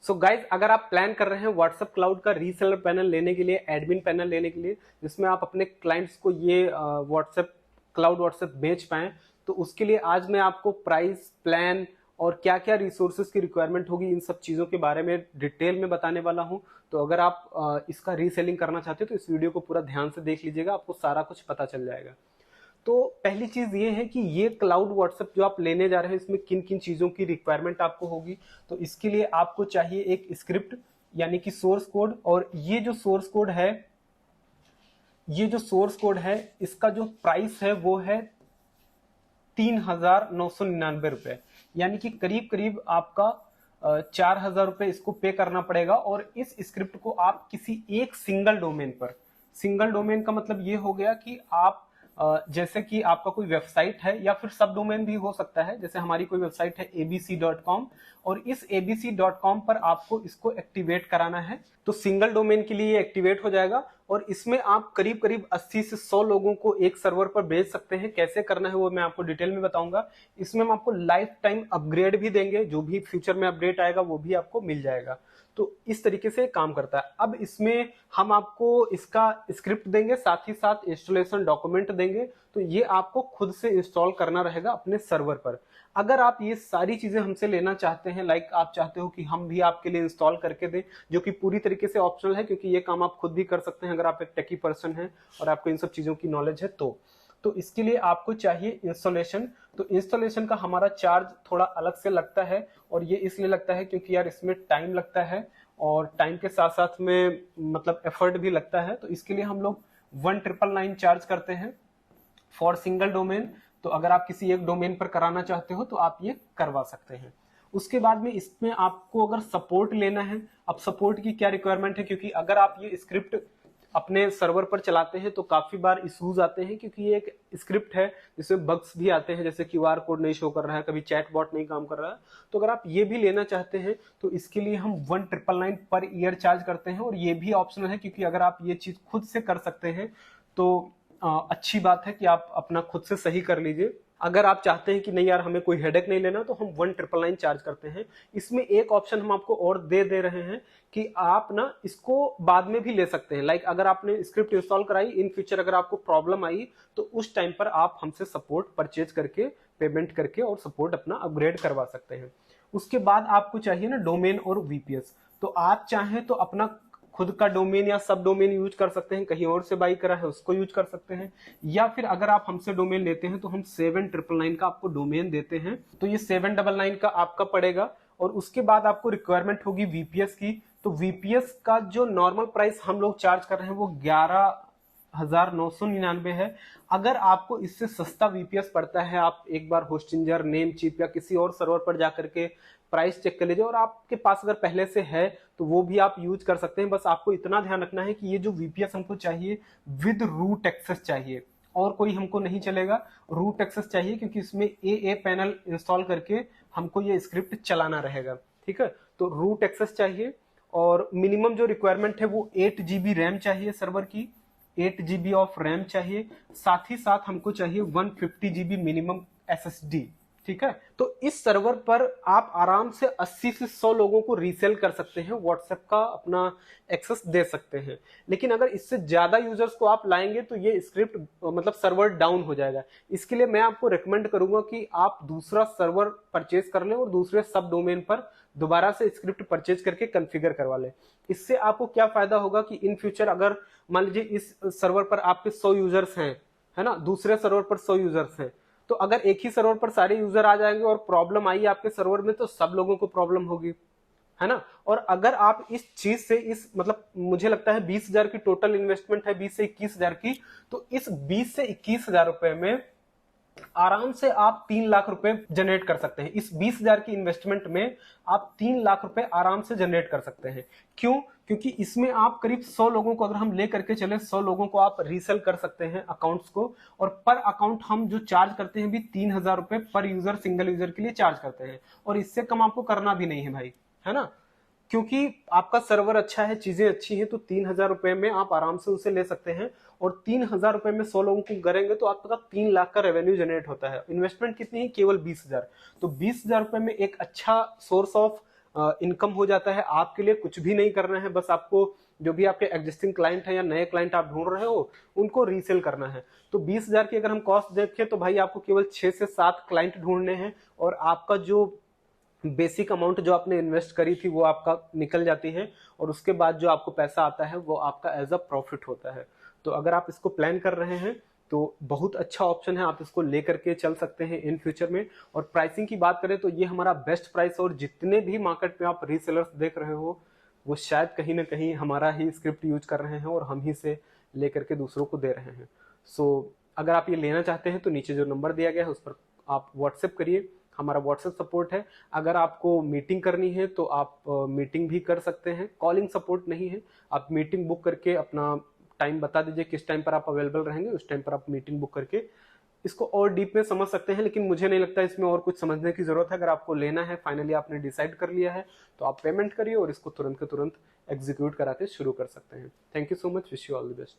So guys, अगर आप plan कर रहे हैं व्हाट्सएप क्लाउड का रीसेलर पैनल लेने के लिए, एडमिन पैनल लेने के लिए, जिसमें आप अपने क्लाइंट्स को ये व्हाट्सएप क्लाउड व्हाट्सएप बेच पाएं, तो उसके लिए आज मैं आपको प्राइस, प्लान और क्या क्या रिसोर्सेज की रिक्वायरमेंट होगी, इन सब चीज़ों के बारे में डिटेल में बताने वाला हूं। तो अगर आप इसका रीसेलिंग करना चाहते हो तो इस वीडियो को पूरा ध्यान से देख लीजिएगा, आपको सारा कुछ पता चल जाएगा। तो पहली चीज ये है कि ये क्लाउड व्हाट्सएप जो आप लेने जा रहे हैं, इसमें किन किन चीजों की रिक्वायरमेंट आपको होगी। तो इसके लिए आपको चाहिए एक स्क्रिप्ट यानी कि सोर्स कोड, और ये जो सोर्स कोड है इसका जो प्राइस है वो है 3,999 रुपए, यानी कि करीब करीब आपका 4,000 रुपए इसको पे करना पड़ेगा। और इस स्क्रिप्ट को आप किसी एक सिंगल डोमेन पर, सिंगल डोमेन का मतलब ये हो गया कि आप जैसे कि आपका कोई वेबसाइट है या फिर सब डोमेन भी हो सकता है, जैसे हमारी कोई वेबसाइट है abc.com, और इस abc.com पर आपको इसको एक्टिवेट कराना है। तो सिंगल डोमेन के लिए एक्टिवेट हो जाएगा, और इसमें आप करीब करीब 80 से 100 लोगों को एक सर्वर पर भेज सकते हैं। कैसे करना है वो मैं आपको डिटेल में बताऊंगा। इसमें हम आपको लाइफ टाइम अपग्रेड भी देंगे, जो भी फ्यूचर में अपडेट आएगा वो भी आपको मिल जाएगा। तो इस तरीके से काम करता है। अब इसमें हम आपको इसका स्क्रिप्ट देंगे, साथ ही साथ इंस्टॉलेशन डॉक्यूमेंट देंगे। तो ये आपको खुद से इंस्टॉल करना रहेगा अपने सर्वर पर। अगर आप ये सारी चीजें हमसे लेना चाहते हैं, लाइक आप चाहते हो कि हम भी आपके लिए इंस्टॉल करके दें, जो कि पूरी तरीके से ऑप्शनल है, क्योंकि ये काम आप खुद भी कर सकते हैं अगर आप एक टेकी पर्सन हैं और आपको इन सब चीजों की नॉलेज है तो इसके लिए आपको चाहिए इंस्टॉलेशन। तो इंस्टॉलेशन का हमारा चार्ज थोड़ा अलग से लगता है, और ये इसलिए लगता है क्योंकि यार इसमें टाइम लगता है, और टाइम के साथ साथ में मतलब एफर्ट भी लगता है। तो इसके लिए हम लोग 1,999 चार्ज करते हैं फॉर सिंगल डोमेन। तो अगर आप किसी एक डोमेन पर कराना चाहते हो तो आप ये करवा सकते हैं। उसके बाद में इसमें आपको अगर सपोर्ट लेना है, अब सपोर्ट की क्या रिक्वायरमेंट है, क्योंकि अगर आप ये स्क्रिप्ट अपने सर्वर पर चलाते हैं तो काफी बार इश्यूज आते हैं, क्योंकि ये एक स्क्रिप्ट है जिसमें बग्स भी आते हैं, जैसे क्यूआर कोड नहीं शो कर रहा है, कभी चैट बॉट नहीं काम कर रहा है। तो अगर आप ये भी लेना चाहते हैं तो इसके लिए हम 1,999 पर ईयर चार्ज करते हैं, और ये भी ऑप्शनल है, क्योंकि अगर आप ये चीज खुद से कर सकते हैं तो अच्छी बात है कि आप अपना खुद से सही कर लीजिए। अगर आप चाहते हैं कि नहीं यार हमें कोई हेडेक नहीं लेना, तो हम 1,999 चार्ज करते हैं। इसमें एक ऑप्शन हम आपको और दे रहे हैं कि आप ना इसको बाद में भी ले सकते हैं। लाइक अगर आपने स्क्रिप्ट इंस्टॉल कराई, इन फ्यूचर अगर आपको प्रॉब्लम आई तो उस टाइम पर आप हमसे सपोर्ट परचेज करके, पेमेंट करके और सपोर्ट अपना अपग्रेड करवा सकते हैं। उसके बाद आपको चाहिए ना डोमेन और वीपीएस। तो आप चाहें तो अपना खुद का डोमेन या सब डोमेन यूज कर सकते हैं, कहीं और से बाई करा है उसको यूज कर सकते हैं, या फिर अगर आप हमसे डोमेन लेते हैं तो हम 7,999 का आपको डोमेन देते हैं। तो ये 799 का आपका पड़ेगा। और उसके बाद आपको रिक्वायरमेंट होगी वीपीएस की। तो वीपीएस का जो नॉर्मल प्राइस हम लोग चार्ज कर रहे हैं वो 11,999 है। अगर आपको इससे सस्ता वीपीएस पड़ता है, आप एक बार होस्टिंजर, नेमचीप या किसी और सर्वर पर जाकर के प्राइस चेक कर लीजिए, और आपके पास अगर पहले से है तो वो भी आप यूज कर सकते हैं। बस आपको इतना ध्यान रखना है कि ये जो वीपीएस हमको चाहिए विद रूट एक्सेस चाहिए, और कोई हमको नहीं चलेगा। रूट एक्सेस चाहिए क्योंकि इसमें ए पैनल इंस्टॉल करके हमको ये स्क्रिप्ट चलाना रहेगा। ठीक है, तो रूट एक्सेस चाहिए, और मिनिमम जो रिक्वायरमेंट है वो 8 GB रैम चाहिए सर्वर की, 8 GB ऑफ रैम चाहिए। साथ ही साथ हमको चाहिए 150 GB मिनिमम एसएसडी। ठीक है, तो इस सर्वर पर आप आराम से 80 से 100 लोगों को रीसेल कर सकते हैं, व्हाट्सएप का अपना एक्सेस दे सकते हैं। लेकिन अगर इससे ज्यादा यूजर्स को आप लाएंगे तो ये स्क्रिप्ट मतलब सर्वर डाउन हो जाएगा। इसके लिए मैं आपको रिकमेंड करूंगा कि आप दूसरा सर्वर परचेज कर लें और दूसरे सब डोमेन पर दोबारा से स्क्रिप्ट परचेज करके कॉन्फ़िगर करवा लें। इससे आपको क्या फायदा होगा कि इन फ्यूचर अगर मान लीजिए इस सर्वर पर आपके 100 यूजर्स हैं, है ना, दूसरे सर्वर पर 100 यूजर्स हैं, तो अगर एक ही सर्वर पर सारे यूजर आ जाएंगे और प्रॉब्लम आई आपके सर्वर में तो सब लोगों को प्रॉब्लम होगी, है ना। और अगर आप इस चीज से इस मतलब मुझे लगता है 20,000 की टोटल इन्वेस्टमेंट है, 20 से 21,000 की, तो इस 20 से 21,000 रुपए में आराम से आप 3 लाख रुपए जनरेट कर सकते हैं। इस 20,000 की इन्वेस्टमेंट में आप 3 लाख रुपए आराम से जनरेट कर सकते हैं। क्यों? क्योंकि इसमें आप करीब 100 लोगों को अगर हम ले करके चले, 100 लोगों को आप रीसेल कर सकते हैं अकाउंट्स को, और पर अकाउंट हम जो चार्ज करते हैं भी 3,000 रुपए पर यूजर, सिंगल यूजर के लिए चार्ज करते हैं, और इससे कम आपको करना भी नहीं है भाई, है ना। क्योंकि आपका सर्वर अच्छा है, चीजें अच्छी हैं, तो 3,000 रुपए में आप आराम से उसे ले सकते हैं। और 3,000 रुपए में 100 लोगों को करेंगे तो आपका 3 लाख का रेवेन्यू जनरेट होता है। इन्वेस्टमेंट कितनी है? केवल 20,000। तो 20,000 रुपए में एक अच्छा सोर्स ऑफ इनकम हो जाता है। आपके लिए कुछ भी नहीं करना है, बस आपको जो भी आपके एग्जिस्टिंग क्लाइंट है या नए क्लाइंट आप ढूंढ रहे हो उनको रीसेल करना है। तो 20,000 की अगर हम कॉस्ट देखें तो भाई आपको केवल 6 से 7 क्लाइंट ढूंढने हैं और आपका जो बेसिक अमाउंट जो आपने इन्वेस्ट करी थी वो आपका निकल जाती है और उसके बाद जो आपको पैसा आता है वो आपका एज अ प्रॉफिट होता है। तो अगर आप इसको प्लान कर रहे हैं तो बहुत अच्छा ऑप्शन है, आप इसको लेकर के चल सकते हैं इन फ्यूचर में। और प्राइसिंग की बात करें तो ये हमारा बेस्ट प्राइस है और जितने भी मार्केट में आप रीसेलर्स देख रहे हो वो शायद कहीं ना कहीं हमारा ही स्क्रिप्ट यूज कर रहे हैं और हम ही से लेकर के दूसरों को दे रहे हैं। सो अगर आप ये लेना चाहते हैं तो नीचे जो नंबर दिया गया है उस पर आप व्हाट्सएप करिए, हमारा व्हाट्सएप सपोर्ट है। अगर आपको मीटिंग करनी है तो आप मीटिंग भी कर सकते हैं, कॉलिंग सपोर्ट नहीं है। आप मीटिंग बुक करके अपना टाइम बता दीजिए किस टाइम पर आप अवेलेबल रहेंगे, उस टाइम पर आप मीटिंग बुक करके इसको और डीप में समझ सकते हैं। लेकिन मुझे नहीं लगता इसमें और कुछ समझने की जरूरत है। अगर आपको लेना है, फाइनली आपने डिसाइड कर लिया है, तो आप पेमेंट करिए और इसको तुरंत के तुरंत एग्जीक्यूट करा के शुरू कर सकते हैं। Thank you so much, wish you all the best.